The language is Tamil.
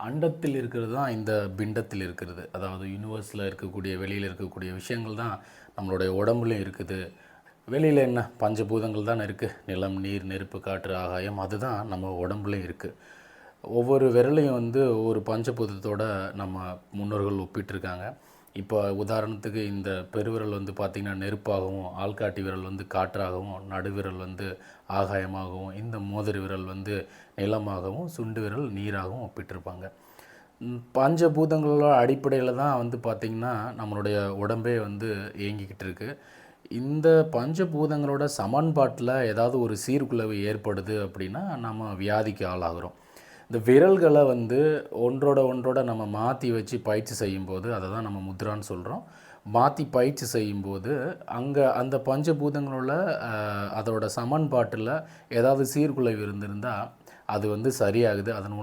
அண்டத்தில் இருக்கிறது தான் இந்த பிண்டத்தில் இருக்கிறது. அதாவது யூனிவர்ஸில் இருக்கக்கூடிய வெளியில் இருக்கக்கூடிய விஷயங்கள் தான் நம்மளுடைய உடம்புலையும் இருக்குது. வெளியில் என்ன பஞ்சபூதங்கள் தானே இருக்குது. நிலம், நீர், நெருப்பு, காற்று, ஆகாயம். அதுதான் நம்ம உடம்புலையும் இருக்குது. ஒவ்வொரு விரலையும் ஒரு பஞ்சபூதத்தோடு நம்ம முன்னோர்கள் ஒப்பிட்டிருக்காங்க. இப்போ உதாரணத்துக்கு இந்த பெருவிரல் பார்த்திங்கன்னா நெருப்பாகவும், ஆள்காட்டி விரல் காற்றாகவும், நடுவிரல் ஆகாயமாகவும், இந்த மோதிர விரல் நிலமாகவும், சுண்டு விரல் நீராகவும் ஒப்பிட்டிருப்பாங்க. பஞ்சபூதங்களோட அடிப்படையில் தான் பார்த்திங்கன்னா நம்மளுடைய உடம்பே இயங்கிக்கிட்டு இருக்குது. இந்த பஞ்சபூதங்களோட சமன்பாட்டில் ஏதாவது ஒரு சீர்குலைவு ஏற்படுது அப்படின்னா நம்ம வியாதிக்கு ஆளாகிறோம். இந்த விரல்களை ஒன்றோட நம்ம மாற்றி வச்சு பயிற்சி செய்யும்போது, அதை தான் நம்ம முத்ரான்னு சொல்கிறோம். மாற்றி பயிற்சி செய்யும்போது அங்கே அந்த பஞ்சபூதங்களோட அதோட சமன்பாட்டில் ஏதாவது சீர்குலைவு இருந்திருந்தால் அது சரியாகுது. அதன்